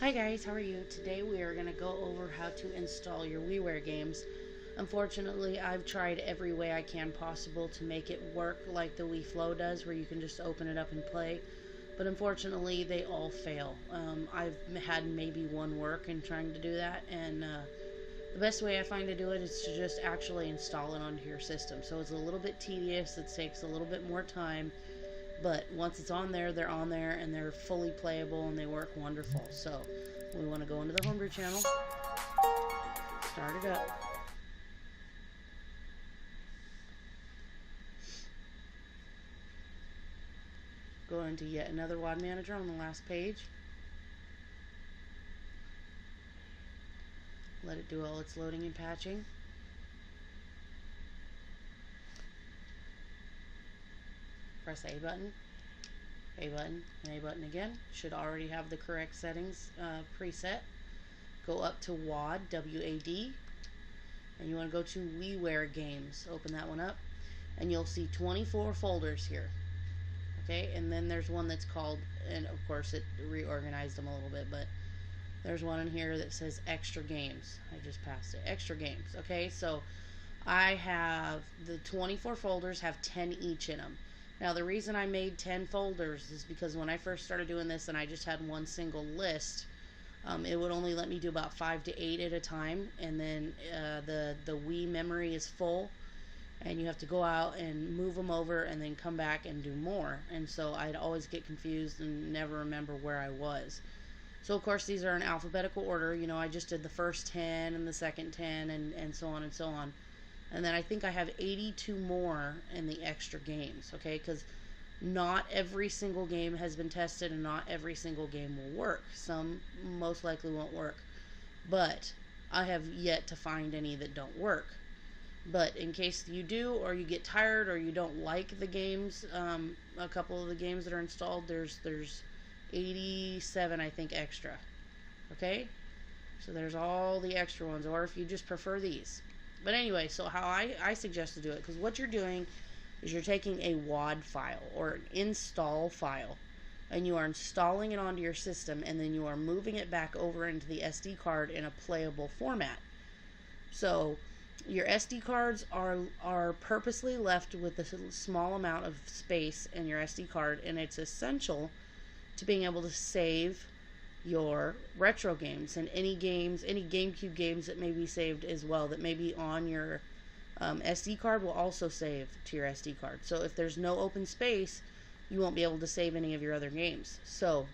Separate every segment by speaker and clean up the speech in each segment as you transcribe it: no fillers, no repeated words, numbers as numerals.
Speaker 1: Hi guys, how are you? Today we are going to go over how to install your WiiWare games. Unfortunately, I've tried every way I can possible to make it work like the Wii Flow does, where you can just open it up and play. But unfortunately, they all fail. I've had maybe one work in trying to do that, and the best way I find to do it is to just actually install it onto your system. So it's a little bit tedious, it takes a little bit more time, but once it's on there, they're on there and they're fully playable and they work wonderful. So we want to go into the homebrew channel, start it up. Go into yet another WAD manager on the last page. Let it do all its loading and patching. Press A button, A button, and A button again. Should already have the correct settings preset. Go up to WAD, W-A-D, and you want to go to WiiWare games. Open that one up, and you'll see 24 folders here. Okay, and then there's one that's called, and of course it reorganized them a little bit, but there's one in here that says extra games. I just passed it. Extra games. Okay, so I have the 24 folders have 10 each in them. Now the reason I made 10 folders is because when I first started doing this and I just had one single list, it would only let me do about 5 to 8 at a time, and then the Wii memory is full, and you have to go out and move them over and then come back and do more, and so I'd always get confused and never remember where I was. So of course these are in alphabetical order. You know, I just did the first 10 and the second 10 and so on and so on. And then I think I have 82 more in the extra games, okay? Because not every single game has been tested and not every single game will work. Some most likely won't work. But I have yet to find any that don't work. But in case you do, or you get tired, or you don't like the games, a couple of the games that are installed, there's 87, I think, extra. Okay? So there's all the extra ones, or if you just prefer these. But anyway, so how I suggest to do it, because what you're doing is you're taking a WAD file, or an install file, and you are installing it onto your system, and then you are moving it back over into the SD card in a playable format. So your SD cards are purposely left with a small amount of space in your SD card, and it's essential to being able to save your retro games and any GameCube games that may be saved as well, that may be on your SD card, will also save to your SD card. So if there's no open space, you won't be able to save any of your other games. So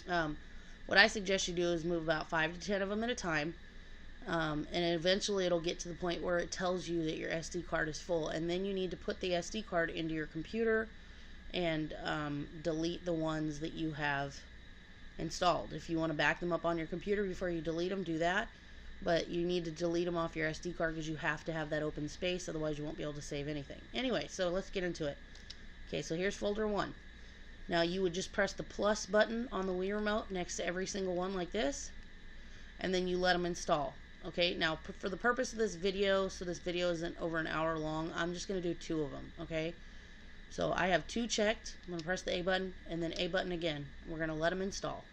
Speaker 1: what I suggest you do is move about 5 to 10 of them at a time. And eventually it'll get to the point where it tells you that your SD card is full, and then you need to put the SD card into your computer and delete the ones that you have installed. If you want to back them up on your computer before you delete them, do that, but you need to delete them off your SD card because you have to have that open space, otherwise you won't be able to save anything. Anyway, so let's get into it. Okay, so here's folder 1. Now you would just press the plus button on the Wii remote next to every single one like this, and then you let them install. Okay, now for the purpose of this video, so this video isn't over an hour long, I'm just going to do 2 of them, okay? So I have 2 checked. I'm going to press the A button and then A button again. We're going to let them install.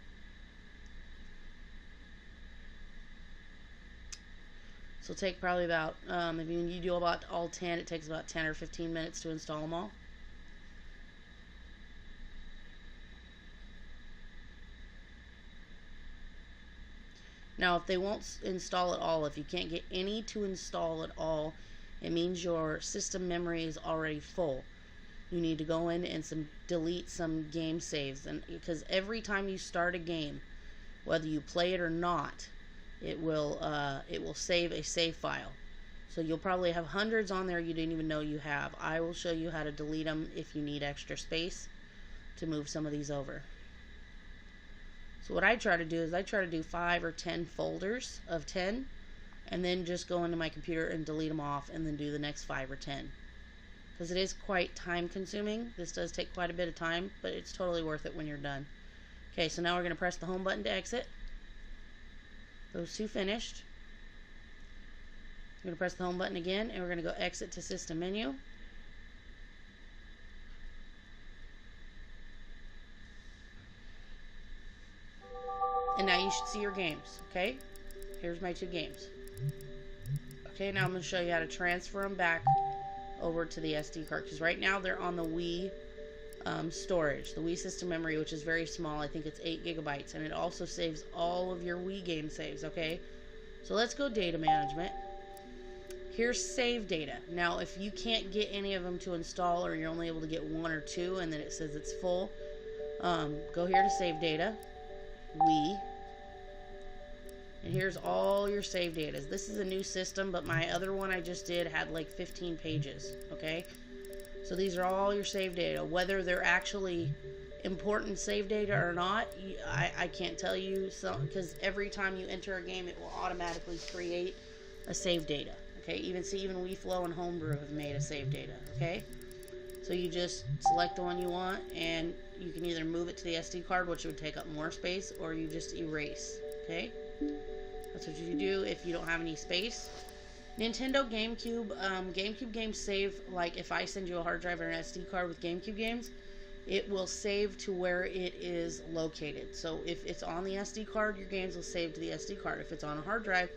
Speaker 1: So it'll take probably about, if you do about all 10, it takes about 10 or 15 minutes to install them all. Now, if they won't install at all, if you can't get any to install at all, it means your system memory is already full. You need to go in and delete some game saves, and because every time you start a game, whether you play it or not, it will save a save file. So you'll probably have hundreds on there you didn't even know you have. I will show you how to delete them if you need extra space to move some of these over. So what I try to do is I try to do 5 or 10 folders of 10, and then just go into my computer and delete them off, and then do the next 5 or 10. Because it is quite time consuming. This does take quite a bit of time, but it's totally worth it when you're done. Okay, so now we're going to press the home button to exit. Those 2 finished. We're going to press the home button again, and we're going to go exit to system menu. And now you should see your games, okay? Here's my 2 games. Okay, now I'm going to show you how to transfer them back over to the SD card. Because right now they're on the Wii storage, the Wii system memory, which is very small. I think it's 8 gigabytes. And it also saves all of your Wii game saves, okay? So let's go data management. Here's save data. Now, if you can't get any of them to install, or you're only able to get 1 or 2, and then it says it's full, go here to save data, Wii, and here's all your save data. This is a new system, but my other one I just did had like 15 pages, okay? So these are all your save data. Whether they're actually important save data or not, I can't tell you, because every time you enter a game, it will automatically create a save data. Okay, even WiiFlow and Homebrew have made a save data. Okay, so you just select the one you want, and you can either move it to the SD card, which would take up more space, or you just erase. Okay, that's what you do if you don't have any space. Nintendo GameCube, GameCube games save, like if I send you a hard drive or an SD card with GameCube games, it will save to where it is located. So if it's on the SD card, your games will save to the SD card. If it's on a hard drive,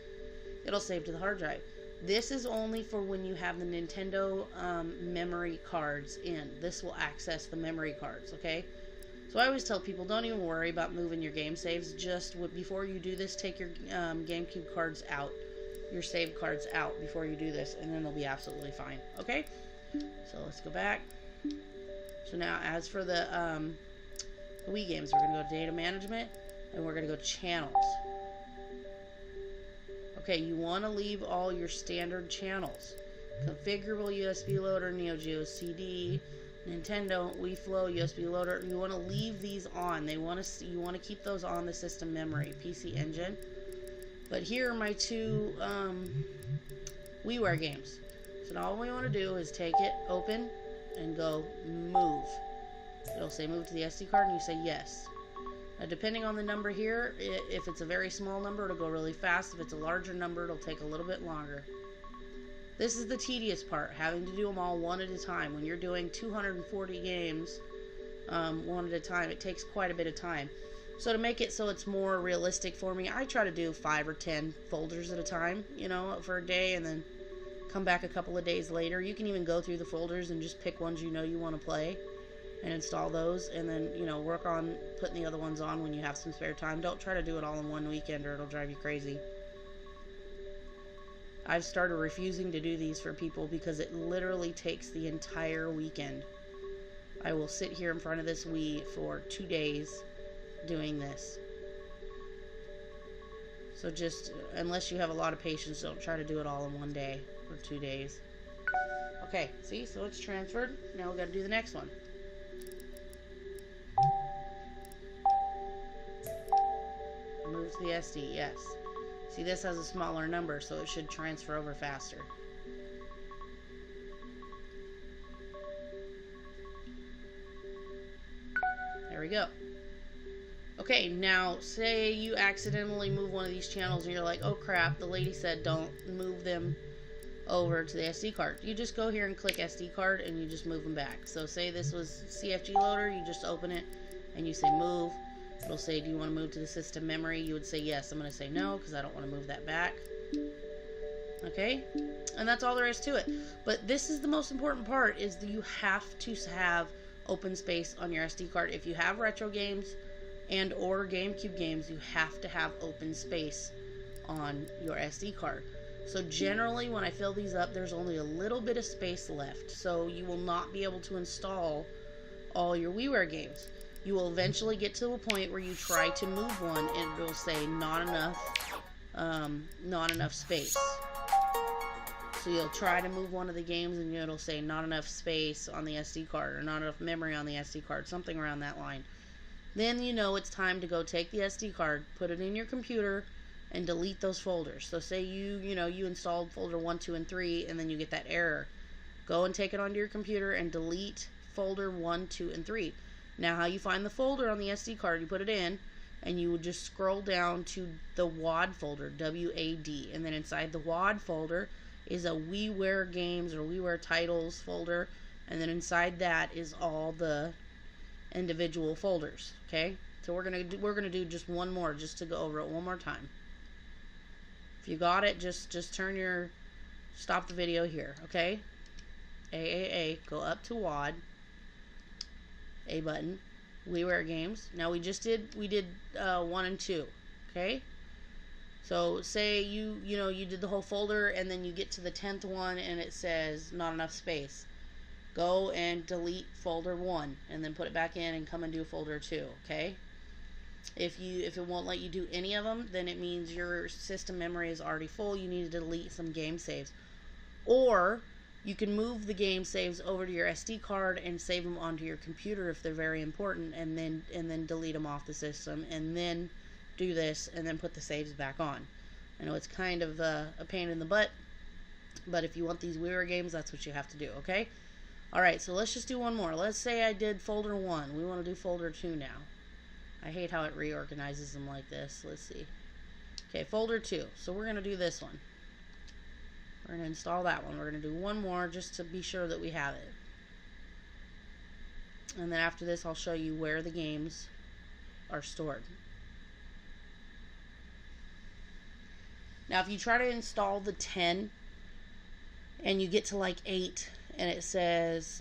Speaker 1: it'll save to the hard drive. This is only for when you have the Nintendo memory cards in. This will access the memory cards, okay? So I always tell people, don't even worry about moving your game saves. Just before you do this, take your GameCube cards out, your save cards out before you do this, and then they'll be absolutely fine, okay? So let's go back. So now, as for the Wii games, we're going to go to data management, and we're going to go channels. Okay, you want to leave all your standard channels. Configurable USB loader, Neo Geo CD, Nintendo, WiiFlow, USB loader. You want to leave these on. You want to keep those on the system memory, PC Engine. But here are my 2 WiiWare games. So now all we want to do is take it, open, and go move. It'll say move to the SD card, and you say yes. Now, depending on the number here, if it's a very small number, it'll go really fast. If it's a larger number, it'll take a little bit longer. This is the tedious part, having to do them all one at a time. When you're doing 240 games one at a time, it takes quite a bit of time. So to make it so it's more realistic for me, I try to do 5 or 10 folders at a time, you know, for a day, and then come back a couple of days later. You can even go through the folders and just pick ones you know you want to play and install those, and then, you know, work on putting the other ones on when you have some spare time. Don't try to do it all in one weekend, or it'll drive you crazy. I've started refusing to do these for people because it literally takes the entire weekend. I will sit here in front of this Wii for 2 days doing this. So just, unless you have a lot of patience, don't try to do it all in one day or 2 days. Okay, see, so it's transferred. Now we got to do the next one. Move to the SD, yes. See, this has a smaller number, so it should transfer over faster. There we go. Okay, now say you accidentally move one of these channels and you're like, oh crap, the lady said don't move them over to the SD card. You just go here and click SD card and you just move them back. So say this was CFG loader, you just open it and you say move. It'll say, do you want to move to the system memory? You would say yes. I'm going to say no because I don't want to move that back. Okay? And that's all there is to it. But this is the most important part, is that you have to have open space on your SD card. If you have retro games and or GameCube games, you have to have open space on your SD card. So generally when I fill these up, there's only a little bit of space left. So you will not be able to install all your WiiWare games. You will eventually get to a point where you try to move one and it will say not enough space. So you'll try to move one of the games and it'll say not enough space on the SD card, or not enough memory on the SD card, something around that line. Then you know it's time to go take the SD card, put it in your computer, and delete those folders. So say you installed folder 1, 2, and 3, and then you get that error. Go and take it onto your computer and delete folder 1, 2, and 3. Now how you find the folder on the SD card, you put it in, and you would just scroll down to the WAD folder, W-A-D, and then inside the WAD folder is a WiiWare games or WiiWare titles folder, and then inside that is all the individual folders, okay? So we're gonna do just one more, just to go over it one more time. If you got it, just stop the video here, okay? Go up to WAD, A button, WiiWare games. Now we did 1 and 2, okay? So say you did the whole folder and then you get to the 10th one and it says not enough space. Go and delete folder 1 and then put it back in and come and do folder 2, okay? If it won't let you do any of them, then it means your system memory is already full. You need to delete some game saves. Or you can move the game saves over to your SD card and save them onto your computer if they're very important, and then delete them off the system, and then do this and then put the saves back on. I know it's kind of a pain in the butt, but if you want these WiiWare games, that's what you have to do, okay? Alright, so let's just do one more. Let's say I did folder 1. We want to do folder 2 now. I hate how it reorganizes them like this. Let's see. Okay, folder 2. So we're going to do this one. We're going to install that one. We're going to do one more just to be sure that we have it. And then after this, I'll show you where the games are stored. Now, if you try to install the 10 and you get to like 8 and it says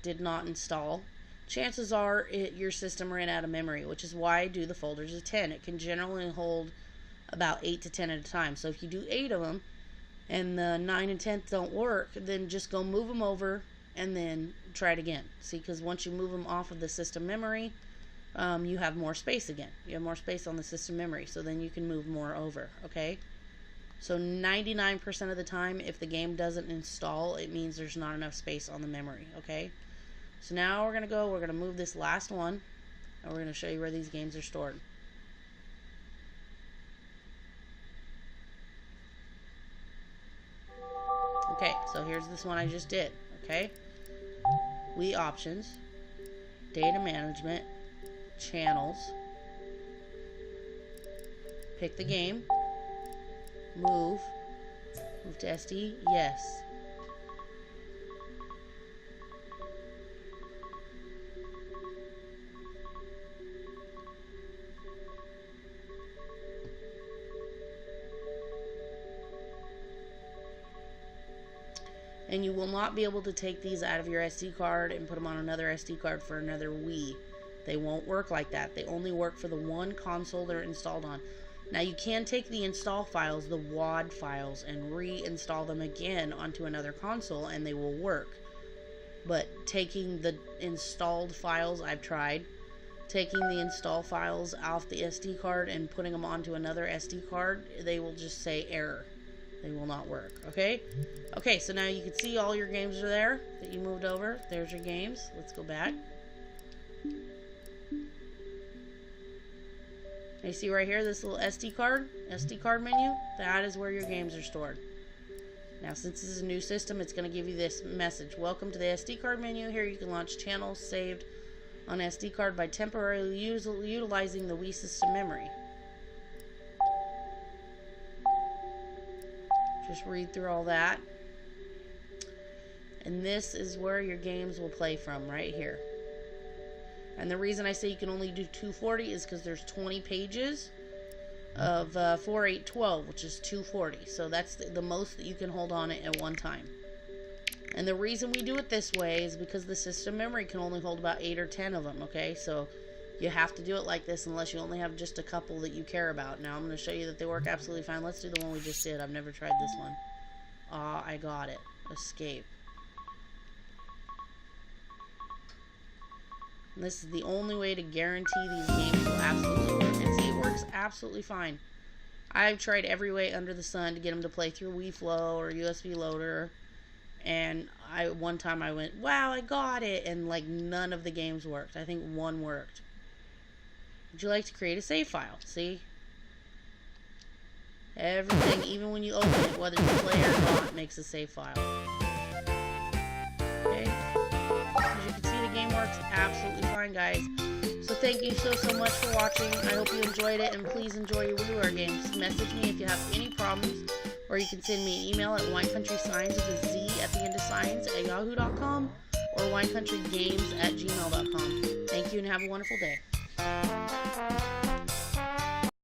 Speaker 1: did not install, chances are your system ran out of memory, which is why I do the folders of 10. It can generally hold about 8 to 10 at a time. So if you do 8 of them and the 9 and 10th don't work, then just go move them over and then try it again. See, because once you move them off of the system memory, you have more space again. You have more space on the system memory, so then you can move more over, okay? So 99% of the time, if the game doesn't install, it means there's not enough space on the memory, okay? So now we're going to move this last one, and we're going to show you where these games are stored. Okay, so here's this one I just did, okay? Wii options, data management, channels, pick the game, move to SD, yes. And you will not be able to take these out of your SD card and put them on another SD card for another Wii. They won't work like that. They only work for the one console they're installed on. Now you can take the install files, the WAD files, and reinstall them again onto another console and they will work. But taking the installed files, I've tried. Taking the install files off the SD card and putting them onto another SD card, they will just say error. They will not work, okay? Okay, so now you can see all your games are there that you moved over. There's your games. Let's go back. You see right here, this little SD card menu? That is where your games are stored. Now, since this is a new system, it's going to give you this message. Welcome to the SD card menu. Here you can launch channels saved on SD card by temporarily utilizing the Wii system memory. Just read through all that. And this is where your games will play from, right here. And the reason I say you can only do 240 is because there's 20 pages of 4, 8, 12, which is 240. So that's the most that you can hold on it at one time. And the reason we do it this way is because the system memory can only hold about 8 or 10 of them, okay? So you have to do it like this unless you only have just a couple that you care about. Now I'm going to show you that they work absolutely fine. Let's do the one we just did. I've never tried this one. Ah, I got it. Escape. And this is the only way to guarantee these games will absolutely work. And see, it works absolutely fine. I've tried every way under the sun to get them to play through WiiFlow or USB loader. And one time I went, wow, I got it. And like none of the games worked. I think one worked. Would you like to create a save file? See? Everything, even when you open it, whether you play or not, makes a save file. Okay? As you can see, the game works absolutely fine, guys. So thank you so much for watching. I hope you enjoyed it, and please enjoy your WiiWare games. Message me if you have any problems, or you can send me an email at winecountrysigns with a Z at the end of signs at yahoo.com or winecountrygames@gmail.com. Thank you and have a wonderful day.